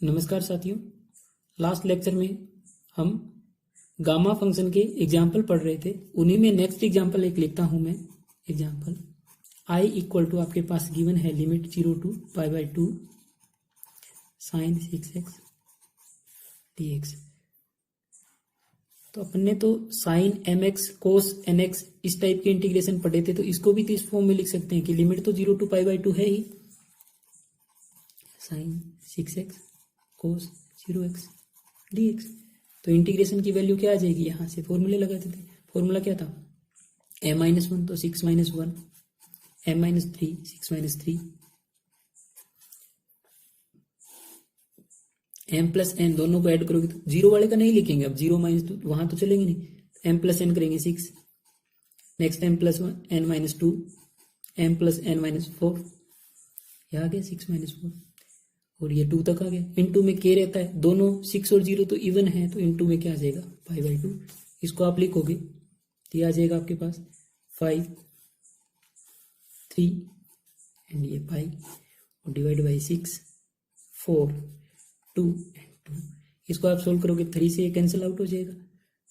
नमस्कार साथियों। Last lecture में हम गामा फंक्शन के एग्जाम्पल पढ़ रहे थे। उन्हीं में नेक्स्ट एग्जाम्पल एक लिखता हूं मैं। एग्जाम्पल आई इक्वल टू आपके पास गिवन है limit 0 to π/2 sine 6x dx। तो अपन ने तो साइन mx कोस nx इस टाइप के इंटीग्रेशन पढ़े थे, तो इसको भी तो इस फॉर्म में लिख सकते हैं कि लिमिट तो 0 to π/2 है ही, साइन 6x कोस 0x dx। तो इंटीग्रेशन की वैल्यू क्या आ जाएगी, यहां से फॉर्मूले लगाते थे। फॉर्मूला क्या था, m-1 तो 6 - 1, m-3 6 - 3, m प्लस n दोनों को ऐड करोगे तो जीरो वाले का नहीं लिखेंगे, अब 0 - 2 वहां तो चलेंगे नहीं। m प्लस n करेंगे 6, next m plus n - 2, m plus n - 4, यह आ गया 6 - 4 और ये 2 तक आ गया। इनटू में k रहता है, दोनों 6 और 0 तो इवन है, तो इनटू में क्या आ जाएगा π/2। इसको आप लिखोगे तो ये आ जाएगा आपके पास 5 3 एंड ये पाई और डिवाइड बाई 6 4 2 एंड 2। इसको आप सोल्व करोगे 3 से ये कैंसिल आउट हो जाएगा,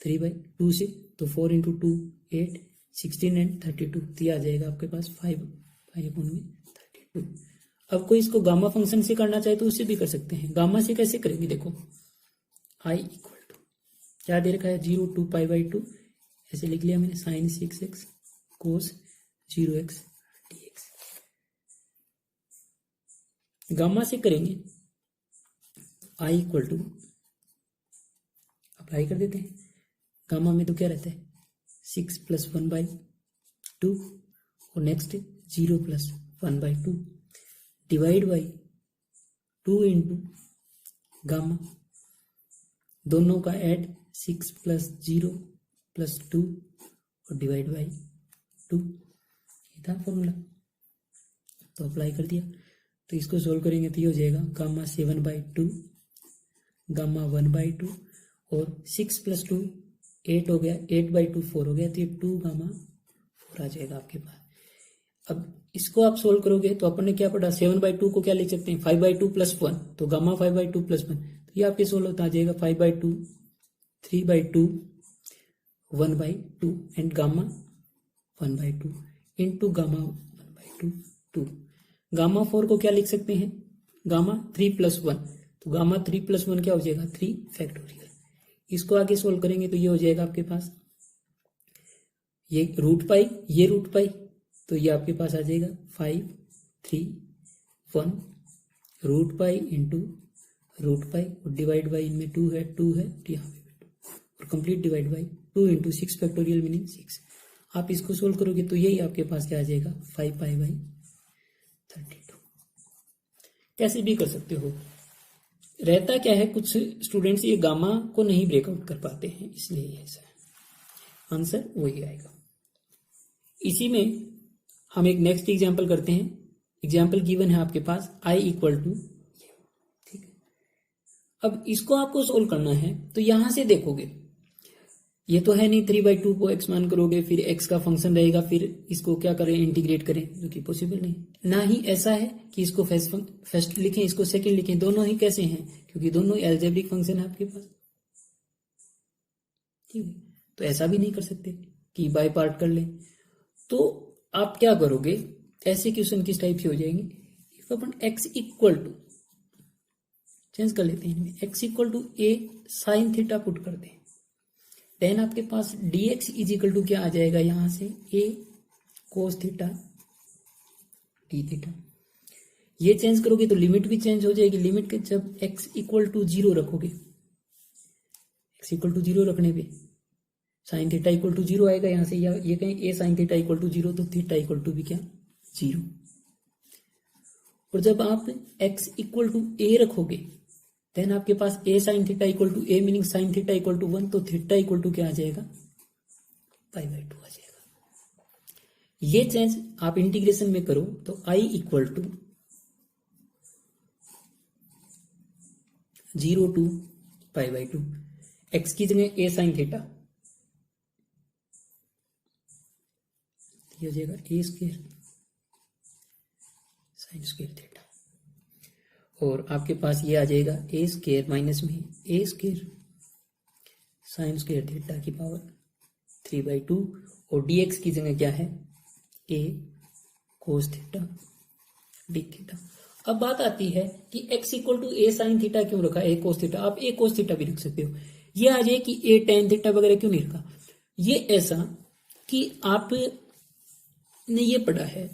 3/2 से, तो 4 × 2 8 16 एंड 32, तो ये आ जाएगा आपके पास 5/32। अब कोई इसको गामा फंक्शन से करना चाहे तो उससे भी कर सकते हैं। गामा से कैसे करेंगे, देखो आई इक्वल टू क्या दे रखा है 0 to π/2, ऐसे लिख लिया मैंने, साइन 6x कोस 0x dx। गामा से करेंगे आई इक्वल टू अप्लाई कर देते हैं। गामा में तो क्या रहता है 6 + 1/2 और नेक्स्ट 0 + 1/2 डिवाइड बाई 2 × गामा, दोनों का ऐड 6 + 0 + 2 और डिवाइड बाई 2, ये था फॉर्मूला। तो अप्लाई कर दिया, तो इसको सोल्व करेंगे तो ये हो जाएगा गामा 7/2 गामा 1/2 और 6 + 2 8 हो गया, 8/2 4 हो गया, तो ये 2 गामा 4 आ जाएगा आपके पास। अब इसको आप सोल्व करोगे तो अपन ने क्या पढ़ा, 7/2 को क्या लिख सकते हैं 5/2 + 1, तो गामा 5/2 + 1, तो ये आपके सोल्व होता आ जाएगा 5/2 3/2 1/2 and gamma 1/2 into gamma 1/2 2। Gamma 4 को क्या लिख सकते हैं, गामा 3 + 1, तो गामा 3 + 1 क्या हो जाएगा 3 फैक्टोरियल। इसको आगे सोल्व करेंगे तो ये हो जाएगा आपके पास ये √π, ये √π, तो ये आपके पास आ जाएगा 5 3 1 √π इंटू √π और डिवाइड बाई इनमें 2 है तो यहाँ पे 2 और complete divide by 2 × 6 factorial meaning 6। आप इसको सोल्व करोगे तो यही आपके पास क्या आ जाएगा 5π/32। कैसे भी कर सकते हो। रहता क्या है, कुछ स्टूडेंट्स ये गामा को नहीं ब्रेकआउट कर पाते हैं, इसलिए ऐसा है, आंसर वही आएगा। इसी में हम एक नेक्स्ट एग्जाम्पल करते हैं। एग्जाम्पल गिवन है आपके पास आई इक्वल टू, ठीक है। अब इसको आपको सोल्व करना है तो यहां से देखोगे, ये तो है नहीं 3/2 को x मान करोगे फिर x का फंक्शन रहेगा, फिर इसको क्या करें इंटीग्रेट करें, जो कि पॉसिबल नहीं। ना ही ऐसा है कि इसको फर्स्ट लिखें इसको सेकंड लिखें, दोनों ही कैसे हैं, क्योंकि दोनों एल्जेब्रिक फंक्शन है आपके पास, ठीक है। तो ऐसा भी नहीं कर सकते कि बाय पार्ट कर लें। तो आप क्या करोगे, ऐसे क्वेश्चन किस टाइप से हो जाएंगे, इफ अपन x इक्वल टू चेंज कर लेते हैं इनमें, x equal to a sine theta put करते हैं, देन आपके पास dx इज इक्वल टू क्या आ जाएगा, यहां से a cos theta d theta. ये चेंज करोगे तो लिमिट भी चेंज हो जाएगी। लिमिट के जब x इक्वल टू 0 रखोगे, x इक्वल टू 0 रखने पे साइन थीटा इक्वल टू 0 आएगा यहां से, या ये कहें a sine theta equal to 0, तो थीटा इक्वल टू भी क्या 0। और जब आप x इक्वल टू a रखोगे देन आपके पास a sine theta equal to a meaning sine theta equal to 1, तो थीटा इक्वल टू क्या आ जाएगा π/2 आ जाएगा। ये चेंज आप इंटीग्रेशन में करो तो i equal to 0 to π/2, x की जगह a साइन थीटा, ये हो जाएगा a² sin² थीटा, और आपके पास ये आ जाएगा ए स्क्वायर माइनस में a square sine square theta की पावर 3/2 और dx की जगह क्या है a cos theta d theta. अब बात आती है कि x equal to a sine theta क्यों रखा, ए कोस थीटा, आप ए कोस थीटा भी रख सकते हो। ये आ जाए कि ए टेन थीटा वगैरह क्यों नहीं रखा, ये ऐसा कि आपने ये पढ़ा है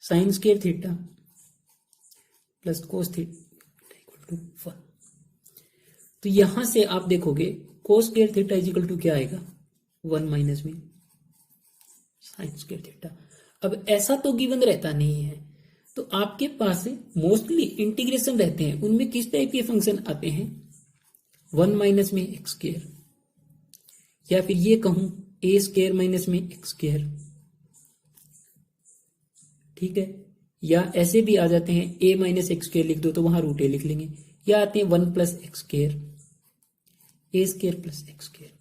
sine square theta plus cos theta equal to 1। तो यहां से आप देखोगे cos square theta is equal to क्या आएगा 1 माइनस में साइन स्क्वायर थीटा। अब ऐसा तो गिवन रहता नहीं है, तो आपके पास मोस्टली इंटीग्रेशन रहते हैं, उनमें किस टाइप के फंक्शन आते हैं 1 माइनस में एक्स स्क्वायर, या फिर ये कहूं ए स्क्वायर माइनस में एक्स स्क्वायर, ठीक है। या ऐसे भी आ जाते हैं ए माइनस एक्स स्क्वायर लिख दो तो वहां रूट ए लिख लेंगे, या आते हैं 1 प्लस एक्स स्क्वायर ए स्क्वायर प्लस एक्स स्क्वायर।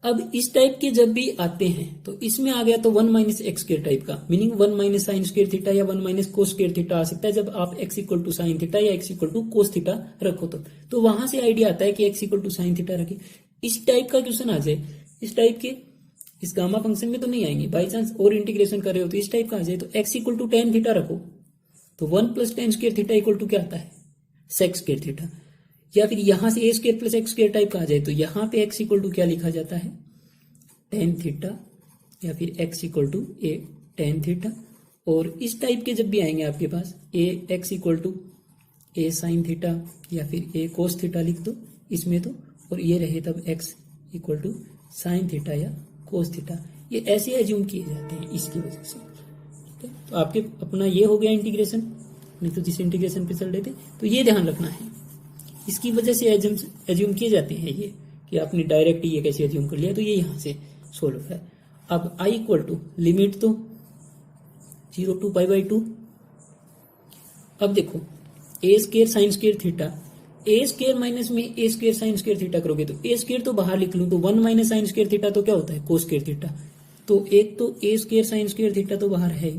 अब इस टाइप के जब भी आते हैं तो इसमें आ गया तो 1 माइनस एक्स स्क्वायर टाइप का, meaning 1 minus sine square theta या 1 माइनस कोस स्क्वायर थीटा आ सकता है जब आप x equal to sine theta या x equal to cos theta रखो तो वहां से आइडिया आता है कि x equal to sine theta रखे। इस टाइप का क्वेश्चन आ जाए, इस टाइप के इस गामा फंक्शन में तो नहीं आएंगे, बाई चांस और इंटीग्रेशन कर रहे हो तो इस टाइप का आ जाए तो x equal to tan theta रखो तो 1 plus tan square theta equal to क्या आता है सेक स्क्वायर थीटा। या फिर यहां से a square plus x square type का आ जाए तो यहां पे x इक्वल टू क्या लिखा जाता है टेन थीटा, या फिर x equal to a tan theta. और इस टाइप के जब भी आएंगे आपके पास a x equal to a sine theta या फिर ए कोस थीटा लिख दो इसमें तो, और ये रहे तब x equal to sine theta या कोस थीटा, ये ऐसे एज्यूम किए जाते हैं इसकी वजह से। तो आपके अपना ये हो गया इंटीग्रेशन, नहीं तो जिस इंटीग्रेशन पे चल रहे थे तो ये ध्यान रखना है, इसकी वजह से एज्यूम किए जाते हैं ये कि आपने डायरेक्ट ये कैसे एज्यूम कर लिया, तो ये यहां से सोल्व है। अब i इक्वल टू लिमिट तो 0 टू π/2। अब देखो ए स्क्वायर साइन स्क्वायर थीटा, ए स्क्वायर माइनस में a square sine square theta करोगे तो ए स्क्वायर तो बाहर लिख लूं तो 1 माइनस साइन स्क्वायर थीटा तो क्या होता है कोस स्क्वायर थीटा, तो एक तो a square sine square theta तो बाहर है,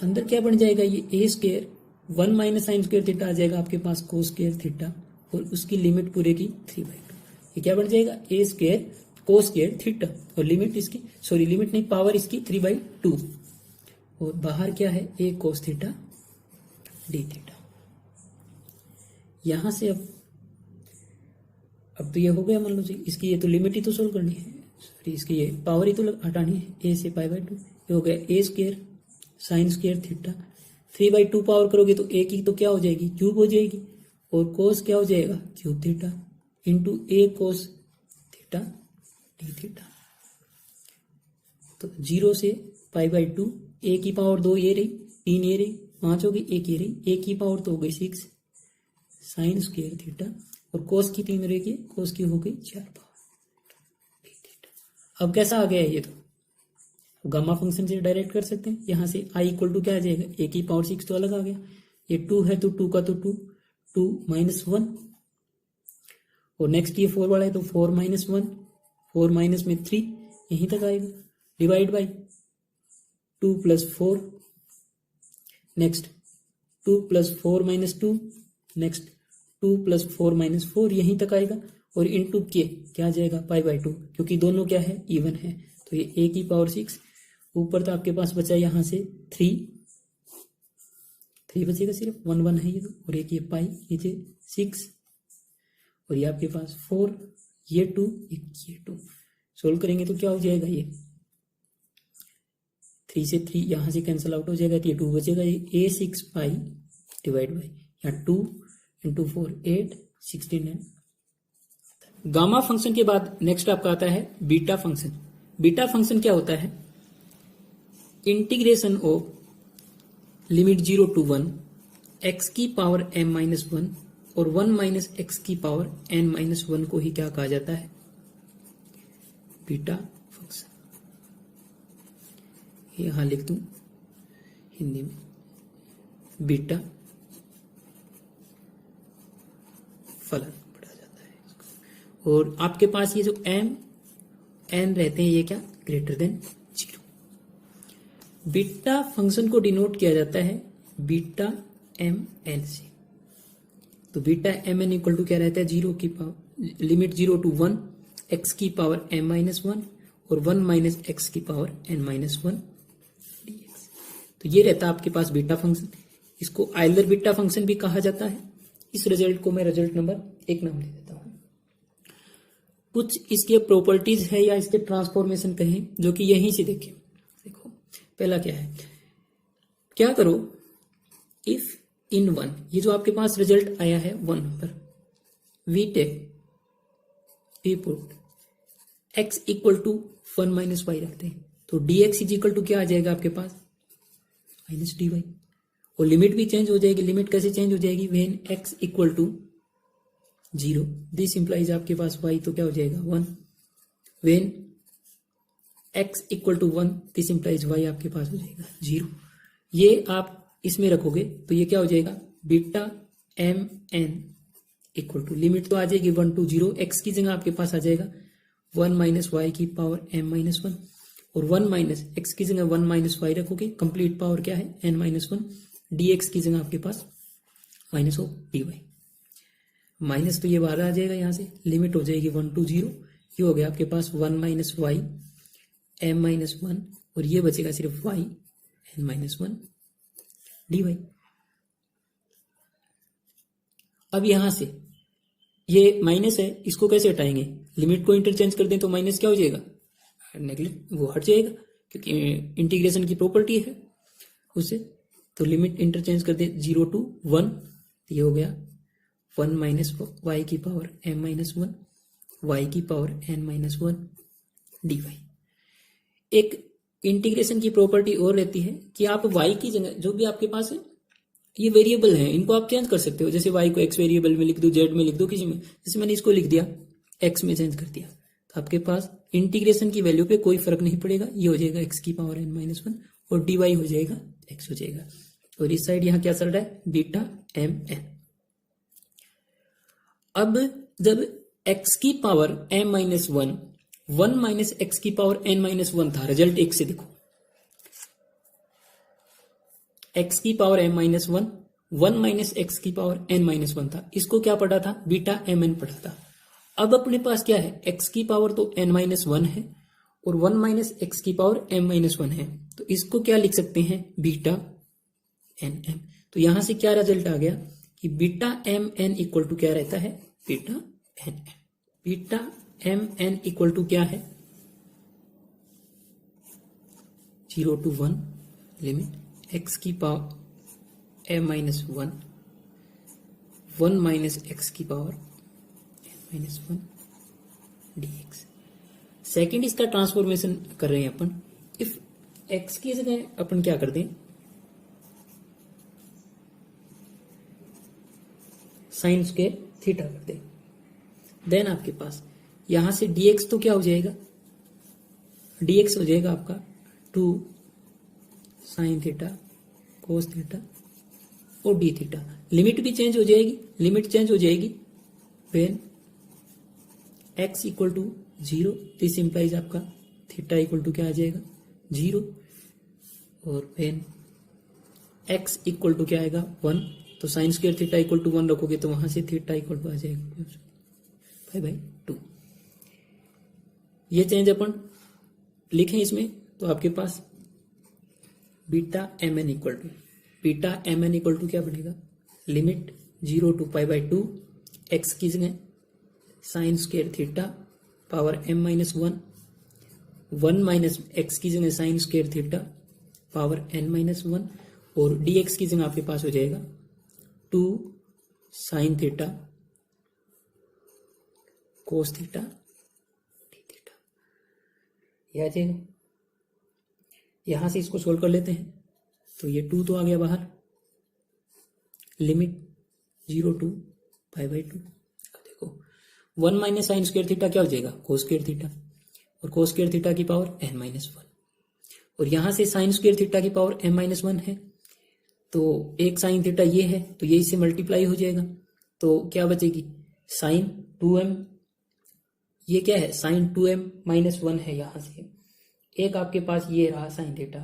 अंदर क्या बन जाएगा ये a square 1 minus sine square theta आ जाएगा आपके पास कोस स्क्वायर थीटा, और उसकी लिमिट पूरे की 3/2, ये क्या बन जाएगा ए स्क्वायर कोस स्क्वायर थीटा, और लिमिट इसकी लिमिट नहीं पावर इसकी 3/2, और बाहर क्या है a cos theta d theta. यहां से अब तो ये हो गया, मान लो जी इसकी ये तो लिमिट ही तो सोल्व करनी है, सॉरी इसकी ये पावर ही तो हटानी है, ए से π/2, ये हो गया a square sine square theta, 3/2 power करोगे तो ए की तो क्या हो जाएगी क्यूब हो जाएगी, और कोस क्या हो जाएगा क्यूब थीटा इंटू ए कोस थीटा डी थीटा। तो 0 से π/2, ए की पावर 2 ये रही, 3 ये रही, 5 हो गई, एक ये रही, ए की पावर तो हो गई 6 साइन स्क्वायर थीटा, और कोस की 3 रहेगी, कोस की हो गई 4 पावर डी थीटा। अब कैसा आ गया ये तो गामा फंक्शन से डायरेक्ट कर सकते हैं, यहां से i इक्वल टू क्या आ जाएगा ए की पावर 6 तो अलग आ गया, ये 2 है तो 2 का तो 2 माइनस 1, और नेक्स्ट ये 4 वाला है तो 4 माइनस 1, 4 माइनस में 3 यहीं तक आएगा, divide by 2 plus 4, next 2 plus 4 minus 2, next 2 plus 4 minus 4 यहीं तक आएगा, और इनटू के क्या आ जाएगा π/2, क्योंकि दोनों क्या है इवन है, तो ये ए की पावर 6, ऊपर तो आपके पास बचा यहां से 3 बचेगा सिर्फ 1 1 है ये तो, और एक ये पाई नीचे 6, और ये आपके पास 4, ये 2, ये 2, सोल्व करेंगे तो क्या हो जाएगा ये 3 से 3 यहां से कैंसिल आउट हो जाएगा, तो ये 2 बचेगा, ये a6 पाई डिवाइड बाई यहाँ 2 इंटू 4 8 16 है। गामा फंक्शन के बाद नेक्स्ट आपका आता है बीटा फंक्शन। बीटा फंक्शन क्या होता है इंटीग्रेशन ऑफ लिमिट 0 टू 1 x की पावर m-1 और 1 माइनस एक्स की पावर n-1 को ही क्या कहा जाता है बीटा फंक्शन। यहां लिख दूं हिंदी में बीटा फलन पढ़ा जाता है इसको। और आपके पास ये जो m n रहते हैं ये क्या ग्रेटर देन 0। बीटा फंक्शन को डिनोट किया जाता है बीटा एम एन से। तो beta m n equal to क्या रहता है, 0 की पावर लिमिट 0 to 1 एक्स की पावर m माइनस 1 और 1 माइनस एक्स की पावर n माइनस 1 dx। तो ये रहता है आपके पास बीटा फंक्शन। इसको आइलर बीटा फंक्शन भी कहा जाता है। इस रिजल्ट को मैं रिजल्ट नंबर 1 नाम दे देता हूं। कुछ इसके प्रॉपर्टीज है या इसके ट्रांसफॉर्मेशन कहें जो कि यहीं से देखें। देखो पहला क्या है, क्या करो इफ इन 1, ये जो आपके पास रिजल्ट आया है 1 पर, we put x equal to 1 minus y रखते हैं, तो dx इज इक्वल टू क्या आ जाएगा आपके पास, माइनस dy। और लिमिट भी चेंज हो जाएगी। लिमिट कैसे चेंज हो जाएगी, when x equal to 0 this implies आपके पास y, तो क्या हो जाएगा 1। When x equal to 1 this implies y आपके पास हो जाएगा 0। ये आप इसमें रखोगे तो ये क्या हो जाएगा, beta m n equal to limit तो आ जाएगी 1 to 0, x की जगह आपके पास आ जाएगा 1 माइनस वाई की पावर m माइनस 1 और 1 माइनस एक्स की जगह 1 माइनस वाई रखोगे, कंप्लीट पावर क्या है n माइनस 1, dx की जगह आपके पास माइनस ऑफ dy। माइनस तो ये बाहर आ जाएगा, यहाँ से लिमिट हो जाएगी 1 to 0, ये हो गया आपके पास 1 माइनस वाई m माइनस 1 और ये बचेगा सिर्फ y n माइनस 1 dy। अब यहां से ये माइनस है, इसको कैसे हटाएंगे, लिमिट को इंटरचेंज कर दें तो माइनस क्या हो जाएगा, नेगलेक्ट वो हट जाएगा क्योंकि इंटीग्रेशन की प्रॉपर्टी है उससे। तो लिमिट इंटरचेंज कर दें 0 to 1, ये हो गया 1 माइनस वाई की पावर m माइनस 1 वाई की पावर n माइनस 1 dy। एक इंटीग्रेशन की प्रॉपर्टी और रहती है कि आप y की जगह जो भी आपके पास है ये वेरिएबल है, इनको आप चेंज कर सकते हो। जैसे y को x वेरिएबल में लिख दो, z में लिख दो, किसी में, जैसे मैंने इसको लिख दिया x में चेंज कर दिया, तो आपके पास इंटीग्रेशन की वैल्यू पे कोई फर्क नहीं पड़ेगा। ये हो जाएगा x की पावर n माइनस 1 और dy हो जाएगा x हो जाएगा। और इस साइड यहाँ क्या चल रहा है, बीटा एम एन। अब जब x की power m minus 1 1 minus x की पावर n माइनस 1 था, रिजल्ट 1 से देखो, x की power m minus 1 1 minus x की पावर n माइनस 1 था, इसको क्या पढ़ा था, बीटा एम एन पढ़ा था। अब अपने पास क्या है, x की पावर तो n माइनस 1 है और 1 माइनस एक्स की पावर m माइनस 1 है, तो इसको क्या लिख सकते हैं, बीटा एन एम। तो यहां से क्या रिजल्ट आ गया कि beta m n equal to क्या रहता है, beta n m. Beta m n equal to क्या है, 0 to 1 लिमिट x की power m minus 1 1 minus x की power n minus 1 dx। Second इसका ट्रांसफॉर्मेशन कर रहे हैं अपन। इफ x की जगह अपन क्या कर दें, साइन स्क्वायर थीटा कर दें, देन आपके पास यहां से dx तो क्या हो जाएगा, dx हो जाएगा आपका 2 साइन थीटा कोस थीटा और डी थीटा। लिमिट भी चेंज हो जाएगी, लिमिट चेंज हो जाएगी when x equal to 0, this implies आपका थीटा इक्वल टू क्या आ जाएगा 0, और व्हेन x इक्वल टू क्या आएगा 1, तो sine square theta equal to 1 रखोगे तो वहां से थीटा इक्वल टू आ जाएगा 5/2। ये चेंज अपन लिखें इसमें, तो आपके पास beta m n equal to, beta m n equal to क्या बनेगा, लिमिट 0 to π/2 एक्स की जगह sine square theta power m minus 1 1 minus x की जगह sine square theta power n minus 1 और dx की जगह आपके पास हो जाएगा 2 sine theta cos theta d theta. यह आ जाएगा। यहां से इसको सोल्व कर लेते हैं, तो ये 2 तो आ गया बाहर, लिमिट 0 to π/2। देखो 1 माइनस साइन स्क्वायर थीटा क्या हो जाएगा, कोस स्क्वायर थीटा, और कोस स्क्वायर थीटा की पावर n माइनस 1, और यहां से साइन स्क्वायर थीटा की पावर m माइनस 1 है, तो एक साइन थीटा ये है, तो ये इससे मल्टीप्लाई हो जाएगा, तो क्या बचेगी साइन 2m, ये क्या है साइन 2m माइनस 1 है, यहां से एक आपके पास ये रहा साइन थीटा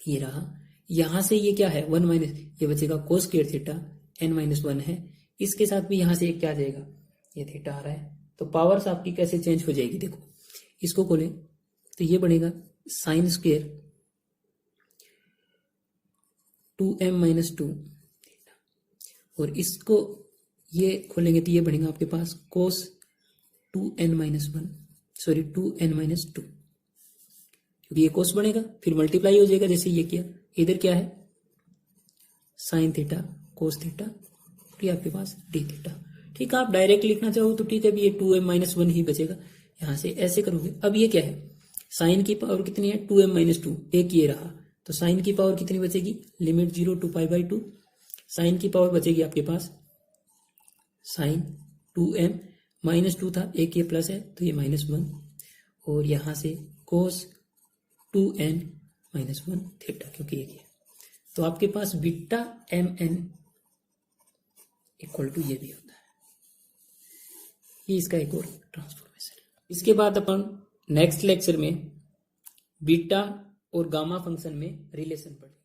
ये रहा, यहां से ये क्या है 1 माइनस, ये बचेगा कोस स्क्वायर थीटा n-1 है, इसके साथ भी यहां से एक क्या आ जाएगा, ये थीटा आ रहा है। तो पावर्स आपकी कैसे चेंज हो जाएगी, देखो इसको खोलें तो ये बनेगा साइन स्क्वायर 2m-2, और इसको ये खोलेंगे तो ये बनेगा आपके पास कोस 2n-1, सॉरी 2n-2, क्योंकि ये कोस बनेगा फिर मल्टीप्लाई हो जाएगा जैसे ये किया, इधर क्या है साइन थीटा कोस थीटा, और ये आपके पास डी थीटा। ठीक है, आप डायरेक्ट लिखना चाहो तो ठीक है, अभी ये 2m-1 ही बचेगा, यहां से ऐसे करोगे। अब ये क्या है, साइन की पावर कितनी है 2m-2, एक ये रहा, तो साइन की पावर कितनी बचेगी, लिमिट 0 to π/2, साइन की पावर बचेगी आपके पास साइन 2m-2 था, एक ये प्लस है तो ये -1, और यहां से कोस 2n-1 थीटा, क्योंकि ये है। तो आपके पास बीटा mn इक्वल टू ये भी होता है, ये इसका एक और ट्रांसफॉर्मेशन है। इसके बाद अपन नेक्स्ट लेक्चर में बीटा और गामा फंक्शन में रिलेशन पढ़ेंगे।